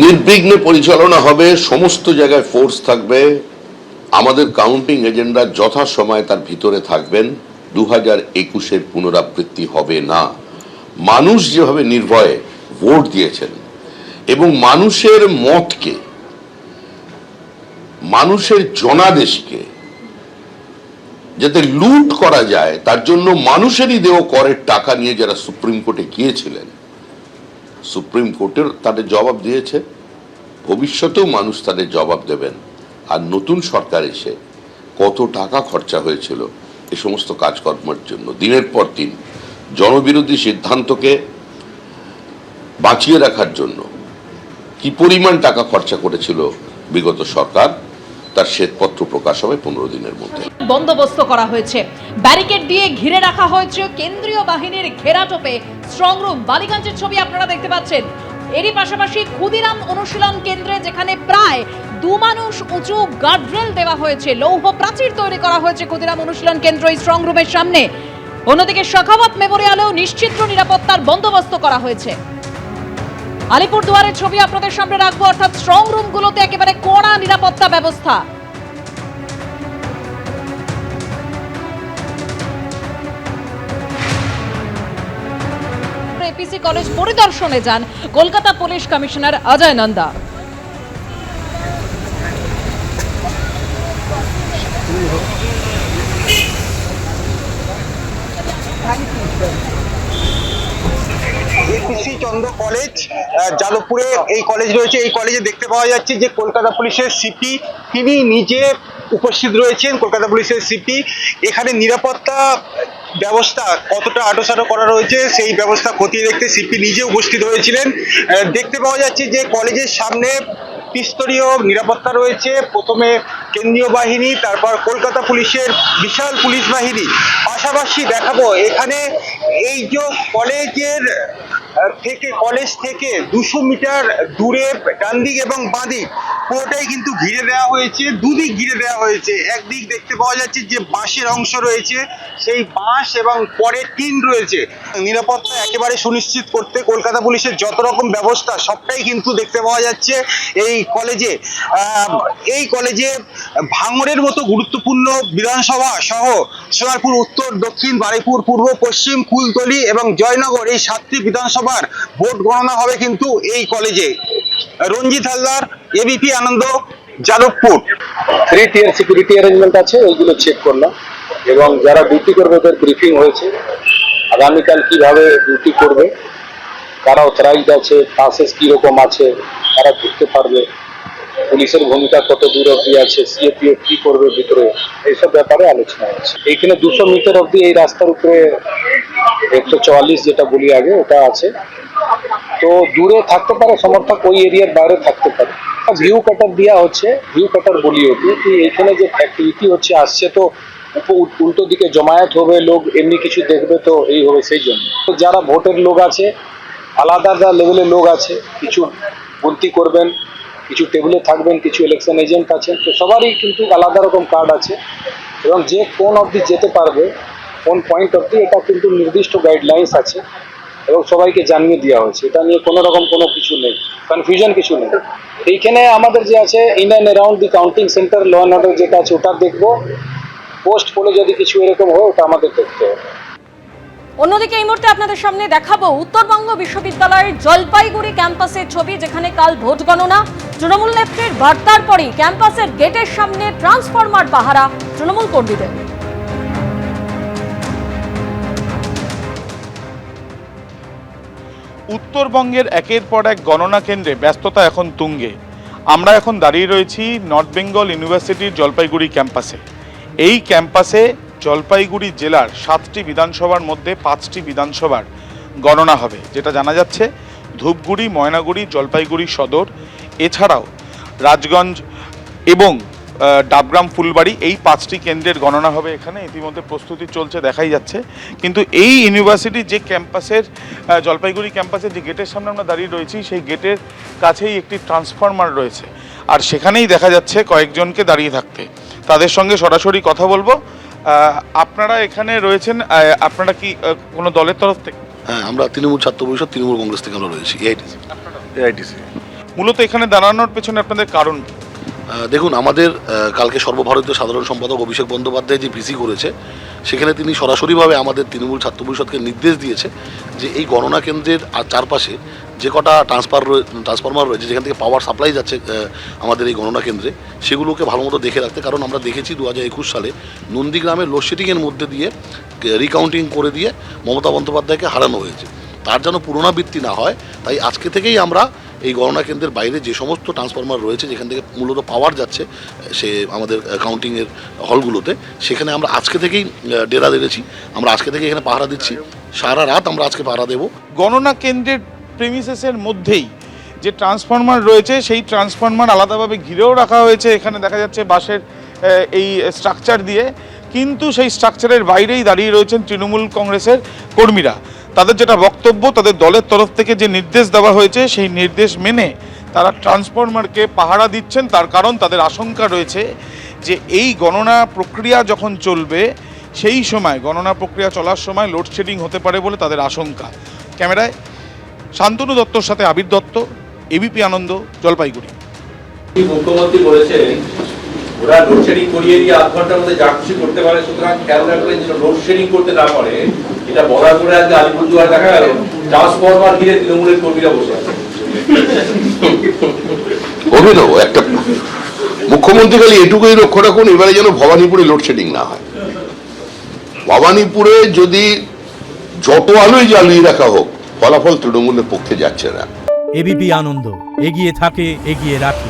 নির্বিঘ্নে পরিচালনা হবে, সমস্ত জায়গায় ফোর্স থাকবে, আমাদের কাউন্টিং এজেন্ডা যথাসময়ে তার ভিতরে থাকবেন। 2021-এর পুনরাবৃত্তি হবে না। মানুষ যেভাবে নির্ভয়ে ভোট দিয়েছেন এবং মানুষের মতকে, মানুষের জনাদেশকে যাতে লুট করা যায় তার জন্য মানুষেরই দেওয়া করের টাকা নিয়ে যারা সুপ্রিম কোর্টে গিয়েছিলেন, সুপ্রিম কোর্টের তাদের জবাব দিয়েছে, ভবিষ্যতেও মানুষ তাদের জবাব দেবেন। আর নতুন সরকার এসে কত টাকা খরচা হয়েছিল এই সমস্ত কাজকর্মের জন্য, দিনের পর দিন জনবিরোধী সিদ্ধান্তকে বাঁচিয়ে রাখার জন্য কি পরিমাণ টাকা খরচা করেছিল বিগত সরকার, তার শ্বেতপত্র প্রকাশ হবে 15 দিনের মধ্যে। বন্দোবস্ত করা হয়েছে, ব্যারিকেড দিয়ে ঘিরে রাখা হয়েছে কেন্দ্রীয় বাহিনীর ঘেরাটোপে স্ট্রং রুম। বালিগঞ্জের ছবি আপনারা দেখতে পাচ্ছেন। এরই পাশাপাশি ক্ষুদিরাম অনুশীলন কেন্দ্রে যেখানে প্রায় 2 মানুষ উঁচু গার্ডরেল দেওয়া হয়েছে, লৌহ প্রাচীর তৈরি করা হয়েছে ক্ষুদিরাম অনুশীলন কেন্দ্র এই স্ট্রং রুমের সামনে। অন্যদিকে শাখাওয়াত মেমোরিয়ালেও নিশ্চিদ্র নিরাপত্তার বন্দোবস্ত করা হয়েছে। আলিপুরদুয়ারের ছবি আপনাদের সামনে রাখবো, অর্থাৎ স্ট্রং রুমগুলোতে একেবারে কড়া নিরাপত্তা ব্যবস্থা। এপিসি কলেজ পরিদর্শনে যান Kolkata police commissioner Ajay Nanda. APC Chandra college যাদবপুরে এই কলেজ রয়েছে। এই কলেজে দেখতে পাওয়া যাচ্ছে যে কলকাতা পুলিশের সিপি তিনি নিজে উপস্থিত রয়েছেন। কলকাতা পুলিশের সিপি এখানে নিরাপত্তা ব্যবস্থা কতটা আঁটোসাঁটো করা রয়েছে সেই ব্যবস্থা খতিয়ে দেখতে সিপি নিজে উপস্থিত হয়েছিলেন। দেখতে পাওয়া যাচ্ছে যে কলেজের সামনে ত্রিস্তরীয় নিরাপত্তা রয়েছে। প্রথমে কেন্দ্রীয় বাহিনী, তারপর কলকাতা পুলিশের বিশাল পুলিশ বাহিনী। পাশাপাশি দেখাবো এখানে এই যে কলেজ থেকে 200 মিটার দূরে ডান দিক এবং বাঁ দিক পুরোটাই কিন্তু ঘিরে দেওয়া হয়েছে, দুদিক ঘিরে দেওয়া হয়েছে। একদিক দেখতে পাওয়া যাচ্ছে যে বাঁশের অংশ রয়েছে, সেই বাঁশ এবং পরে টিন রয়েছে। নিরাপত্তা একেবারে সুনিশ্চিত করতে কলকাতা পুলিশের যত রকম ব্যবস্থা সবটাই কিন্তু দেখতে পাওয়া যাচ্ছে এই কলেজে। এই কলেজে ভাঙড়ের মতো গুরুত্বপূর্ণ বিধানসভা সহ সোনারপুর উত্তর, দক্ষিণ, বারুইপুর পূর্ব, পশ্চিম, কুলতলি এবং জয়নগর এই 7টি বিধানসভার ভোট গণনা হবে কিন্তু এই কলেজে। রঞ্জিত হালদার, এবিপি আনন্দ, যাদবপুর। 3 টিয়ার সিকিউরিটি অ্যারেঞ্জমেন্ট আছে, ওইগুলো চেক করলাম এবং যারা ডিউটি করবে ওদের ব্রিফিং হয়েছে আগামীকাল কিভাবে ডিউটি করবে, কারা অথরাইজড আছে, ক্লাসেস কীরকম আছে, তারা ঘুরতে পারবে, পুলিশের ভূমিকা কত দূর অব্দি আছে, সিএপিএফ কী করবে ভিতরে, এইসব ব্যাপারে আলোচনা হয়েছে। এইখানে 200 মিটার অব্দি এই রাস্তার উপরে 144 যেটা বলি আগে ওটা আছে। তো দূরে থাকতে পারে সমর্থক, ওই এরিয়ার বাইরে থাকতে পারে। ভিউ কাটার দেওয়া হচ্ছে, ভিউ কাটার বলি ওকে কি এইখানে যে অ্যাক্টিভিটি হচ্ছে আসছে তো উল্টো দিকে জমায়েত হবে, লোক এমনি কিছু দেখবে তো এই হবে, সেই জন্য তো যারা ভোটের লোক আছে, আলাদা আলাদা লেভেলের লোক আছে, কিছু গণতি করবেন, কিছু টেবিলে থাকবেন, কিছু ইলেকশন এজেন্ট আছেন, তো সবারই কিন্তু আলাদা রকম কার্ড আছে এবং যে কোন অবধি যেতে পারবে, কোন পয়েন্ট অবধি, এটা কিন্তু নির্দিষ্ট গাইডলাইন্স আছে এবং সবাইকে জানিয়ে দেওয়া হয়েছে। এটা নিয়ে কোনো রকম কোনো কিছু নেই, কনফিউশন কিছু নেই। এইখানে আমাদের যে আছে in and around the counting centre law and order যেটা আছে ওটা দেখবো, পোস্ট পোলে যদি কিছু এরকম হয় ওটা আমাদের দেখতে হবে। অন্যদিকে এই মুহূর্তে আপনাদের সামনে দেখাবো উত্তরবঙ্গ বিশ্ববিদ্যালয়ের জলপাইগুড়ি ক্যাম্পাসের ছবি, যেখানে কাল ভোট গণনা। তৃণমূল নেত্রীর বার্তার পরেই ক্যাম্পাসের গেটের সামনে ট্রান্সফরমার পাহারা তৃণমূল কর্মীদের। উত্তরবঙ্গের একের পর এক গণনা কেন্দ্রে ব্যস্ততা এখন তুঙ্গে। আমরা এখন দাঁড়িয়ে রয়েছি নর্থ বেঙ্গল ইউনিভার্সিটির জলপাইগুড়ি ক্যাম্পাসে। এই ক্যাম্পাসে জলপাইগুড়ি জেলার 7টি বিধানসভার মধ্যে 5টি বিধানসভার গণনা হবে, যেটা জানা যাচ্ছে ধূপগুড়ি, ময়নাগুড়ি, জলপাইগুড়ি সদর, এছাড়াও রাজগঞ্জ এবং ডাবগ্রাম, ফুলবাড়ি, এই 5টি কেন্দ্রের গণনা হবে এখানে। ইতিমধ্যে প্রস্তুতি চলছে দেখাই যাচ্ছে। কিন্তু এই ইউনিভার্সিটির যে ক্যাম্পাসের, জলপাইগুড়ি ক্যাম্পাসের যে গেটের সামনে আমরা দাঁড়িয়ে রয়েছি, সেই গেটের কাছেই একটি ট্রান্সফরমার রয়েছে, আর সেখানেই দেখা যাচ্ছে কয়েকজনকে দাঁড়িয়ে থাকতে। তাদের সঙ্গে সরাসরি কথা বলবো। আপনারা এখানে রয়েছেন, আপনারা কি কোনো দলের তরফ থেকে? হ্যাঁ, আমরা তৃণমূল ছাত্র পরিষদ, তৃণমূল কংগ্রেস থেকে আমরা রয়েছি, এআইটিসি। মূলত এখানে দাঁড়ানোর পেছনে আপনাদের কারণ কি? দেখুন, আমাদের কালকে সর্বভারতীয় সাধারণ সম্পাদক অভিষেক বন্দ্যোপাধ্যায় যে পিসি করেছে, সেখানে তিনি সরাসরিভাবে আমাদের তৃণমূল ছাত্র পরিষদকে নির্দেশ দিয়েছে যে এই গণনা কেন্দ্রের চারপাশে যে কটা ট্রান্সফরমার রয়েছে, যেখান থেকে পাওয়ার সাপ্লাই যাচ্ছে আমাদের এই গণনা কেন্দ্রে, সেগুলোকে ভালো মতো দেখে রাখতে। কারণ আমরা দেখেছি 2021 সালে নন্দীগ্রামে লোডশেডিংয়ের মধ্যে দিয়ে রিকাউন্টিং করে দিয়ে মমতা বন্দ্যোপাধ্যায়কে হারানো হয়েছে। তার যেন পুনরাবৃত্তি না হয়, তাই আজকে থেকেই আমরা এই গণনা কেন্দ্রের বাইরে যে সমস্ত ট্রান্সফরমার রয়েছে, যেখান থেকে মূলত পাওয়ার যাচ্ছে সে আমাদের কাউন্টিংয়ের হলগুলোতে, সেখানে আমরা আজকে থেকেই ডেরা দিয়েছি। আমরা আজকে থেকে এখানে পাহারা দিচ্ছি, সারা রাত আমরা আজকে পাহারা দেব। গণনা কেন্দ্রের প্রেমিসেসের মধ্যেই যে ট্রান্সফরমার রয়েছে, সেই ট্রান্সফরমার আলাদাভাবে ঘিরেও রাখা হয়েছে। এখানে দেখা যাচ্ছে বাঁশের এই স্ট্রাকচার দিয়ে, কিন্তু সেই স্ট্রাকচারের বাইরেই দাঁড়িয়ে রয়েছেন তৃণমূল কংগ্রেসের কর্মীরা। তাদের যেটা বক্তব্য, তাদের দলের তরফ থেকে যে নির্দেশ দেওয়া হয়েছে, সেই নির্দেশ মেনে তারা ট্রান্সফরমারকে পাহারা দিচ্ছেন। তার কারণ তাদের আশঙ্কা রয়েছে যে এই গণনা প্রক্রিয়া যখন চলবে, সেই সময় গণনা প্রক্রিয়া চলার সময় লোডশেডিং হতে পারে বলে তাদের আশঙ্কা। ক্যামেরায় শান্তনু দত্তর সাথে আবির দত্ত, এবিপি আনন্দ, জলপাইগুড়ি। মুখ্যমন্ত্রী বলেছেন ওরা লোডশেডিং করিয়ে দিয়ে আধ ঘন্টার মধ্যে যা খুশি করতে পারে, সুতরাং খেয়াল রাখবেন যেন লোডশেডিং করতে না পারে। এটা বলার করে আজকে আলিপুরদুয়ার দেখা গেল ট্রান্সফরমার ঘিরে তৃণমূলের কর্মীরা বসে আছে। অভিনব একটা মুখ্যমন্ত্রী খালি এটুকুই লক্ষ্য রাখুন, এবারে যেন ভবানীপুরে লোডশেডিং না হয়। ভবানীপুরে যদি যত আলোই জ্বালিয়ে রাখা হোক, ফলাফল তৃণমূলের পক্ষে যাচ্ছে না। এবিপি আনন্দ, এগিয়ে থাকে, এগিয়ে রাখে।